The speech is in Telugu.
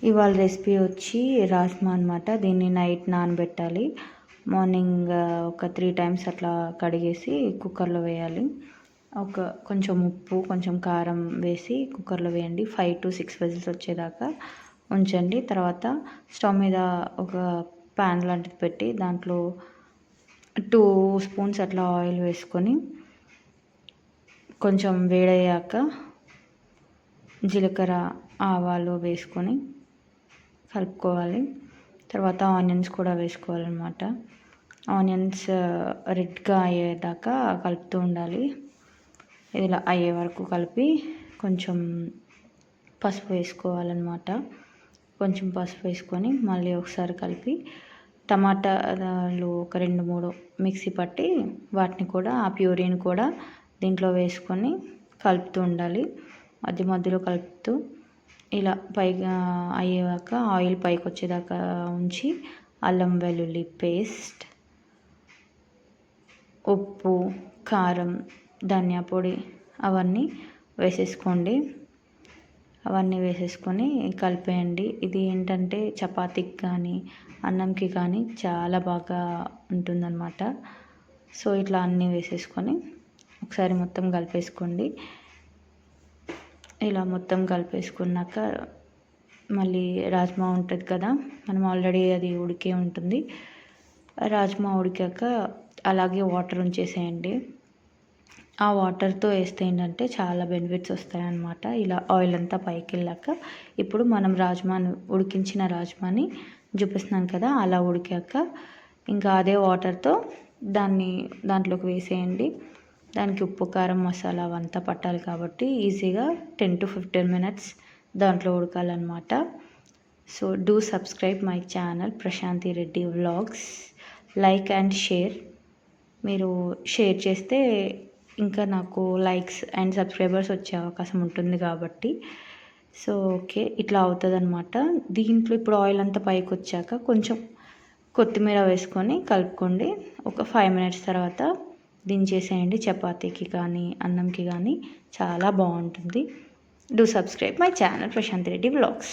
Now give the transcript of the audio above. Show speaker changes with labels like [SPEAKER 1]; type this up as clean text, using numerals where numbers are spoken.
[SPEAKER 1] ఇవాళ రెసిపీ వచ్చి రాజ్మా అనమాట. దీన్ని నైట్ నానబెట్టాలి. మార్నింగ్ ఒక 3 టైమ్స్ అట్లా కడిగేసి కుక్కర్లో వేయాలి. కొంచెం ఉప్పు, కొంచెం కారం వేసి కుక్కర్లో వేయండి. 5 to 6 విజిల్స్ వచ్చేదాకా ఉంచండి. తర్వాత స్టవ్ మీద ఒక ప్యాన్ లాంటిది పెట్టి దాంట్లో 2 స్పూన్స్ అట్లా ఆయిల్ వేసుకొని కొంచెం వేడయ్యాక జీలకర్ర, ఆవాలు వేసుకొని కలుపుకోవాలి. తర్వాత ఆనియన్స్ కూడా వేసుకోవాలన్నమాట. ఆనియన్స్ రెడ్గా అయ్యేదాకా కలుపుతూ ఉండాలి. ఇలా అయ్యే వరకు కలిపి కొంచెం పసుపు వేసుకోవాలన్నమాట. కొంచెం పసుపు వేసుకొని మళ్ళీ ఒకసారి కలిపి టమాటాలు ఒక 2-3 మిక్సీ పట్టి వాటిని కూడా ఆ ప్యూరీని కూడా దీంట్లో వేసుకొని కలుపుతూ ఉండాలి. మధ్య మధ్యలో కలుపుతూ ఇలా పైగా అయ్యేదాకా ఆయిల్ పైకి వచ్చేదాకా ఉంచి అల్లం వెల్లుల్లి పేస్ట్, ఉప్పు, కారం, ధనియా పొడి అవన్నీ వేసేసుకోండి. అవన్నీ వేసేసుకొని కలిపేయండి. ఇది ఏంటంటే చపాతీకి కానీ అన్నంకి కానీ చాలా బాగా ఉంటుందన్నమాట. సో ఇట్లా అన్నీ వేసేసుకొని ఒకసారి మొత్తం కలిపేసుకోండి. ఇలా మొత్తం కలిపేసుకున్నాక మళ్ళీ రాజ్మా ఉంటుంది కదా, మనం ఆల్రెడీ అది ఉడికే ఉంటుంది. రాజ్మా ఉడికాక అలాగే వాటర్ ఉంచేసేయండి. ఆ వాటర్తో వేస్తే ఏంటంటే చాలా బెనిఫిట్స్ వస్తాయన్నమాట. ఇలా ఆయిల్ అంతా పైకి వెళ్ళాక ఇప్పుడు మనం ఉడికించిన రాజ్మాని చూపిస్తున్నాం కదా, అలా ఉడికాక ఇంకా అదే వాటర్తో దాంట్లోకి వేసేయండి. దానికి ఉప్పు, కారం, మసాలా అవంతా పట్టాలి కాబట్టి ఈజీగా 10 to 15 minutes దాంట్లో ఉడకాలన్నమాట. So do subscribe my channel Prashanti Reddy vlogs. Like and share. మీరు షేర్ చేస్తే ఇంకా నాకు లైక్స్ అండ్ సబ్స్క్రైబర్స్ వచ్చే అవకాశం ఉంటుంది కాబట్టి. సో ఓకే, ఇట్లా అవుతుంది అనమాట. దీంట్లో ఇప్పుడు ఆయిల్ అంతా పైకి వచ్చాక కొంచెం కొత్తిమీర వేసుకొని కలుపుకోండి. ఒక 5 minutes తర్వాత దించేసేయండి. చపాతీకి కానీ అన్నంకి కానీ చాలా బాగుంటుంది. Do subscribe my channel Prashanti Reddy vlogs.